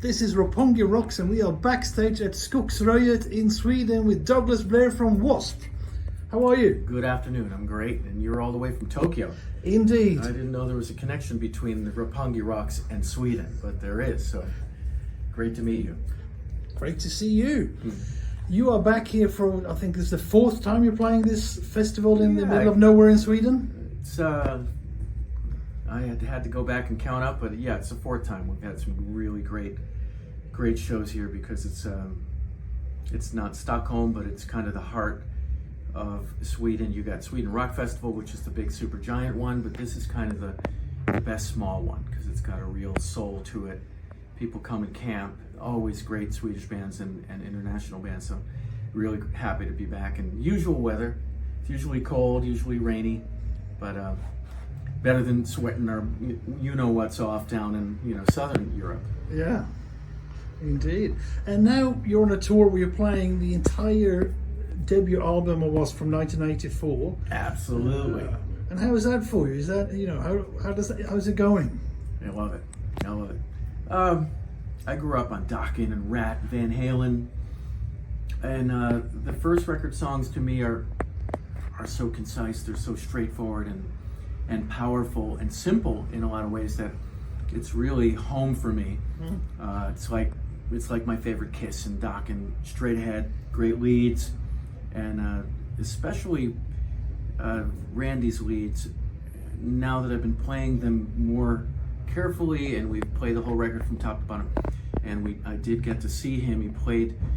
This is Roppongi Rocks and we are backstage at Skogsröjet in Sweden with Douglas Blair from W.A.S.P. How are you? Good afternoon, I'm great, and you're all the way from Tokyo. Indeed. I didn't know there was a connection between the Roppongi Rocks and Sweden, but there is, so great to meet you. Great to see you. You are back here for, I think this is the fourth time you're playing this festival in the middle of nowhere in Sweden? It's, I had to go back and count up, but yeah, it's the fourth time. We've had some really great shows here because it's not Stockholm, but it's kind of the heart of Sweden. You got Sweden Rock Festival, which is the big super giant one, but this is kind of the best small one because it's got a real soul to it. People come and camp, always great Swedish bands and international bands, so really happy to be back in usual weather. It's usually cold, usually rainy, but better than sweating our you-know-what's off down in southern Europe. Yeah, indeed. And now you're on a tour where you're playing the entire debut album of W.A.S.P. from 1984. Absolutely. And how is that for you? Is that, how's it going? I love it. I love it. I grew up on Dokken and Rat, Van Halen, and the first record songs to me are so concise. They're so straightforward and powerful and simple in a lot of ways that it's really home for me. It's like my favorite Kiss and Dokken, straight ahead, great leads, and especially Randy's leads. Now that I've been playing them more carefully, and we've played the whole record from top to bottom, and I did get to see him.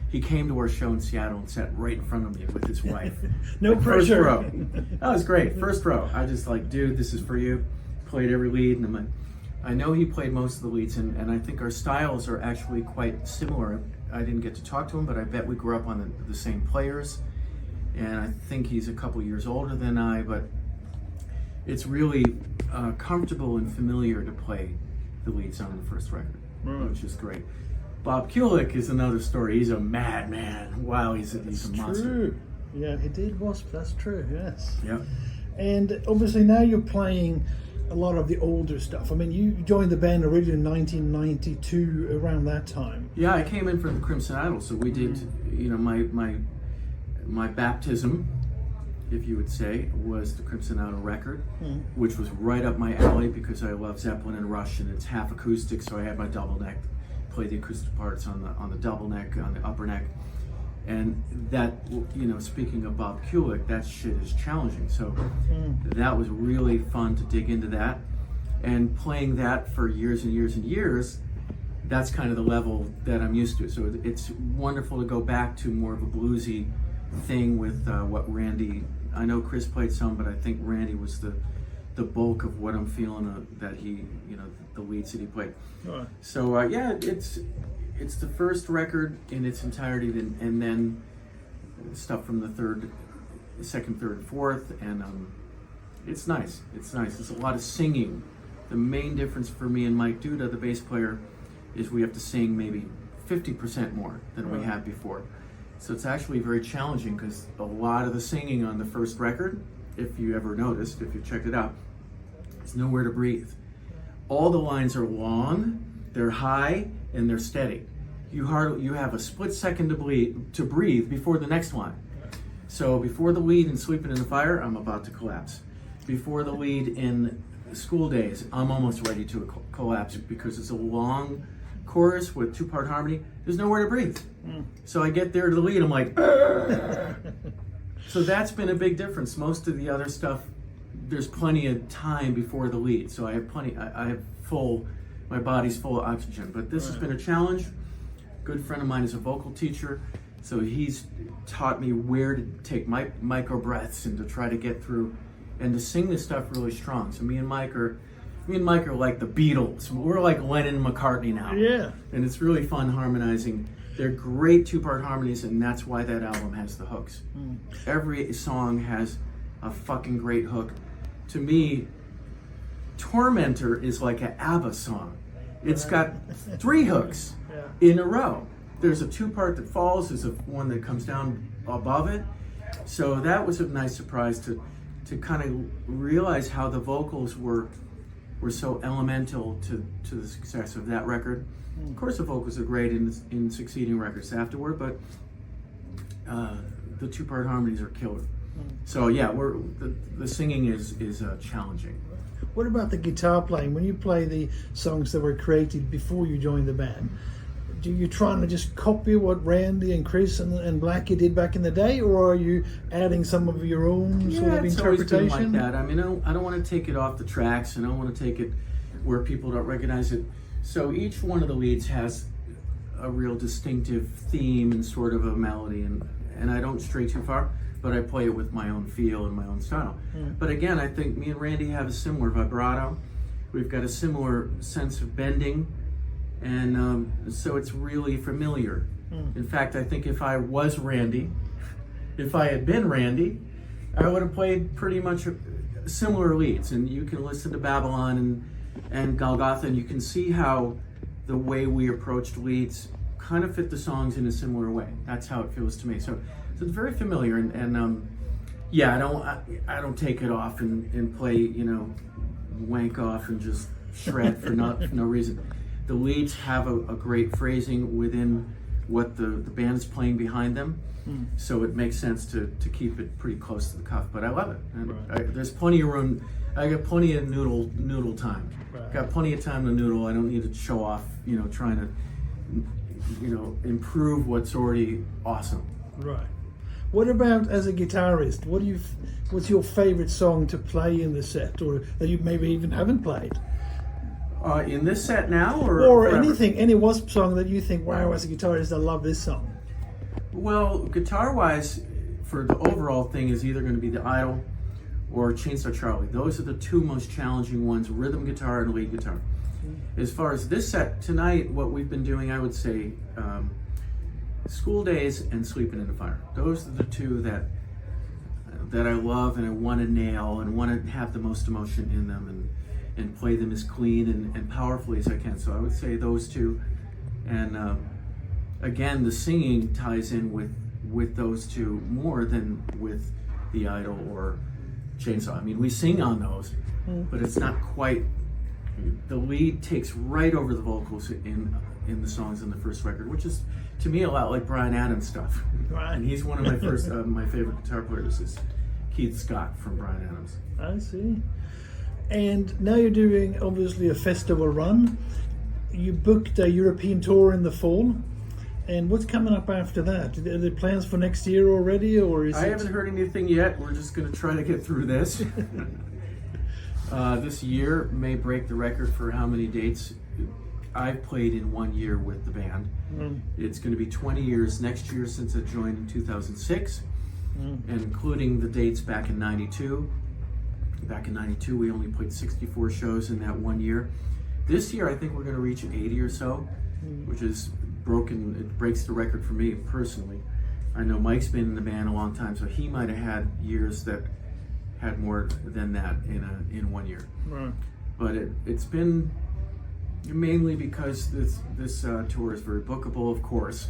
He came to our show in Seattle and sat right in front of me with his wife. No pressure. First row. That was great. First row. I just like, dude, this is for you. Played every lead, and I'm like, I know he played most of the leads, and I think our styles are actually quite similar. I didn't get to talk to him, but I bet we grew up on the same players, and I think he's a couple years older than I, but it's really comfortable and familiar to play the leads on the first record, which is great. Bob Kulick is another story. He's a madman. Wow, he's a monster. True. Yeah, he did W.A.S.P. That's true. Yes. Yeah. And obviously now you're playing a lot of the older stuff. I mean, you joined the band originally in 1992, around that time. Yeah, I came in from the Crimson Idol, so we did. My baptism, if you would say, was the Crimson Idol record, which was right up my alley because I love Zeppelin and Rush, and it's half acoustic, so I had my double neck, play the acoustic parts on the double neck, on the upper neck, and that, speaking of Bob Kulick, that shit is challenging, so that was really fun to dig into that, and playing that for years and years and years, that's kind of the level that I'm used to, so it's wonderful to go back to more of a bluesy thing with what Randy, I know Chris played some, but I think Randy was the bulk of what I'm feeling that he, the leads that he played. Right. So yeah, it's the first record in its entirety, and then stuff from the second, third, and fourth, and it's nice. It's nice. There's a lot of singing. The main difference for me and Mike Duda, the bass player, is we have to sing maybe 50% more than we had before. So it's actually very challenging because a lot of the singing on the first record, if you ever noticed, if you checked it out, is nowhere to breathe. All the lines are long, they're high, and they're steady. You have a split second to breathe before the next line. So before the lead in Sleeping in the Fire, I'm about to collapse. Before the lead in School Days, I'm almost ready to collapse because it's a long chorus with two-part harmony. There's nowhere to breathe. So I get there to the lead, I'm like, so that's been a big difference. Most of the other stuff, there's plenty of time before the lead, so I have plenty. I have my body's full of oxygen. But this has been a challenge. A good friend of mine is a vocal teacher, so he's taught me where to take micro breaths and to try to get through and to sing this stuff really strong. So me and Mike are like the Beatles. We're like Lennon and McCartney now. Yeah. And it's really fun harmonizing. They're great two-part harmonies, and that's why that album has the hooks. Every song has a fucking great hook. To me, Tormentor is like an ABBA song. It's got 3 hooks in a row. There's a two-part that falls, there's one that comes down above it. So that was a nice surprise to kind of realize how the vocals were were so elemental to the success of that record. Of course, the vocals are great in succeeding records afterward, but the two-part harmonies are killer. So yeah, the singing is challenging. What about the guitar playing? When you play the songs that were created before you joined the band, do you try to just copy what Randy and Chris and Blackie did back in the day, or are you adding some of your own sort of it's interpretation? always been like that. I mean, I don't want to take it off the tracks, and I don't want to take it where people don't recognize it. So each one of the leads has a real distinctive theme and sort of a melody, and I don't stray too far, but I play it with my own feel and my own style. But again, I think me and Randy have a similar vibrato. We've got a similar sense of bending, and so it's really familiar. In fact, I think if I was Randy, if I had been Randy, I would have played pretty much similar leads. And you can listen to Babylon and Golgotha, and you can see how the way we approached leads kind of fit the songs in a similar way. That's how it feels to me. So it's very familiar, and yeah, I don't take it off and play, wank off and just shred for no reason. The leads have a great phrasing within what the band's playing behind them, so it makes sense to keep it pretty close to the cuff. But I love it. And there's plenty of room. I got plenty of noodle time. Got plenty of time to noodle. I don't need to show off, trying to, improve what's already awesome. Right. What about as a guitarist? What's your favorite song to play in the set, or that you maybe even haven't played? In this set now, or forever? Anything, any W.A.S.P song that you think, wow, as a guitarist, I love this song. Well, guitar-wise, for the overall thing is either going to be the Idol or Chainsaw Charlie. Those are the two most challenging ones: rhythm guitar and lead guitar. As far as this set tonight, what we've been doing, I would say, School Days and Sleeping in the Fire. Those are the two that I love and I want to nail and want to have the most emotion in them and play them as clean and powerfully as I can. So I would say those two. And again, the singing ties in with those two more than with the Idol or Chainsaw. I mean, we sing on those, but it's not quite. The lead takes right over the vocals in the songs in the first record, which is to me a lot like Bryan Adams stuff. Right. And he's one of my first my favorite guitar players is Keith Scott from Bryan Adams. I see. And now you're doing obviously a festival run. You booked a European tour in the fall. And what's coming up after that? Are there plans for next year already, or is I haven't heard anything yet. We're just going to try to get through this. This year may break the record for how many dates I've played in 1 year with the band. It's going to be 20 years next year since I joined in 2006, and including the dates back in 92. Back in 92, we only played 64 shows in that 1 year. This year, I think we're going to reach 80 or so, which is broken. It breaks the record for me personally. I know Mike's been in the band a long time, so he might have had years that had more than that in 1 year. Right. But it's been mainly because this tour is very bookable. Of course,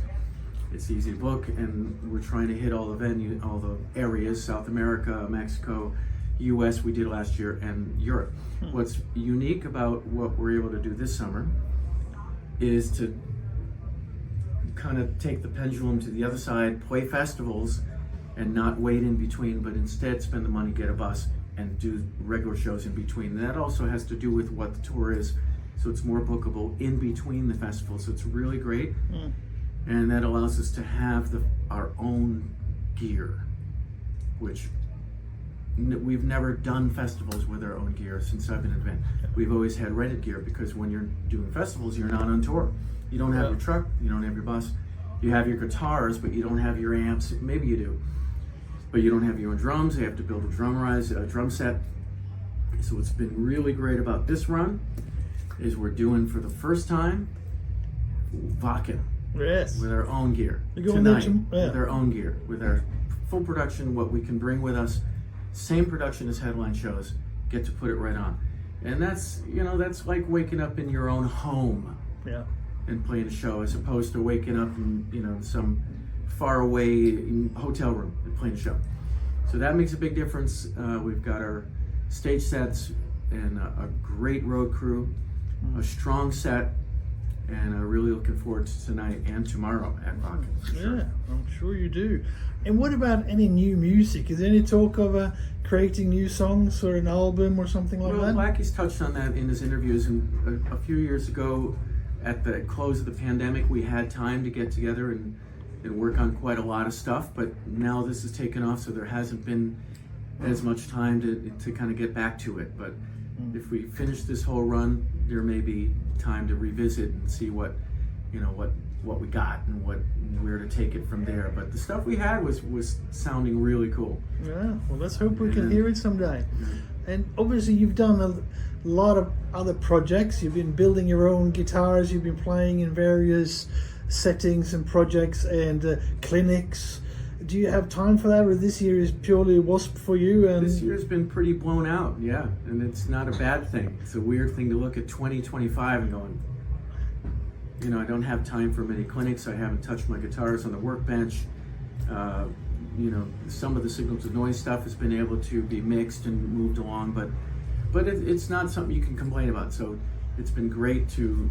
it's easy to book, and we're trying to hit all the areas: South America, Mexico, U.S. we did last year, and Europe. What's unique about what we're able to do this summer is to kind of take the pendulum to the other side, play festivals, and not wait in between, but instead spend the money, get a bus, and do regular shows in between. And that also has to do with what the tour is, so it's more bookable in between the festivals. So it's really great, and that allows us to have our own gear, which we've never done festivals with our own gear since I've been in the band. We've always had rented gear, because when you're doing festivals, you're not on tour. You don't have your truck, you don't have your bus. You have your guitars, but you don't have your amps. Maybe you do, but you don't have your own drums. You have to build a drum set. So what's been really great about this run is we're doing, for the first time, Wacken. Yes. With our own gear. Tonight, with our own gear, with our full production, what we can bring with us, same production as headline shows, get to put it right on. And that's like waking up in your own home. Yeah. And playing a show, as opposed to waking up in some far away hotel room and playing a show. So that makes a big difference. We've got our stage sets and a great road crew, a strong set, and really looking forward to tonight and tomorrow at Rocket. Yeah, I'm sure you do. And what about any new music? Is there any talk of creating new songs or an album or something like that? Blackie's touched on that in his interviews, and a few years ago, at the close of the pandemic, we had time to get together and work on quite a lot of stuff, but now this has taken off, so there hasn't been as much time to kind of get back to it. But if we finish this whole run, there may be time to revisit and see what we got and where to take it from there. But the stuff we had was sounding really cool. Yeah, well, let's hope we can hear it someday. And obviously you've done a lot of other projects. You've been building your own guitars, you've been playing in various settings and projects and clinics. Do you have time for that, or this year is purely W.A.S.P for you? And this year's been pretty blown out, yeah, and it's not a bad thing. It's a weird thing to look at 2025 and going, I don't have time for many clinics. I haven't touched my guitars on the workbench. Some of the signal to noise stuff has been able to be mixed and moved along, but it's not something you can complain about. So it's been great to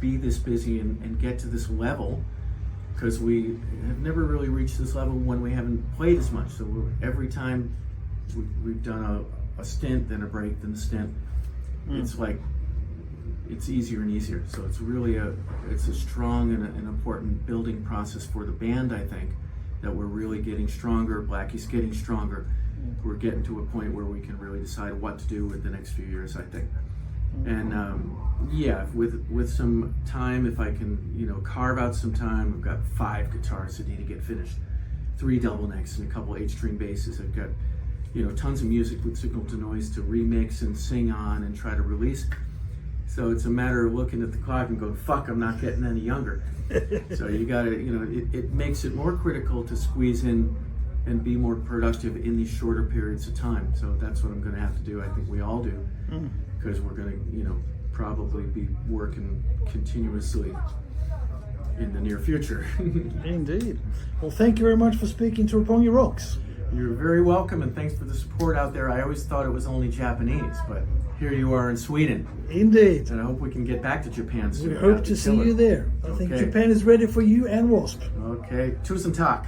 be this busy and get to this level, because we have never really reached this level when we haven't played as much. So every time we've done a stint, then a break, then a stint, it's like it's easier and easier. So it's really a strong and an important building process for the band, I think, that we're really getting stronger. Blackie's getting stronger. We're getting to a point where we can really decide what to do with the next few years, I think. And with some time, if I can, carve out some time, I've got 5 guitars that need to get finished, 3 double necks and a couple H-string basses. I've got, tons of music with signal to noise to remix and sing on and try to release. So it's a matter of looking at the clock and going, fuck, I'm not getting any younger. So you gotta, it makes it more critical to squeeze in and be more productive in these shorter periods of time. So that's what I'm gonna have to do. I think we all do, because we're gonna, probably be working continuously in the near future. Indeed. Well, thank you very much for speaking to Roppongi Rocks. You're very welcome, and thanks for the support out there. I always thought it was only Japanese, but here you are in Sweden. Indeed. And I hope we can get back to Japan soon. We hope to see you there. I think Japan is ready for you and W.A.S.P. Okay, tusen tack.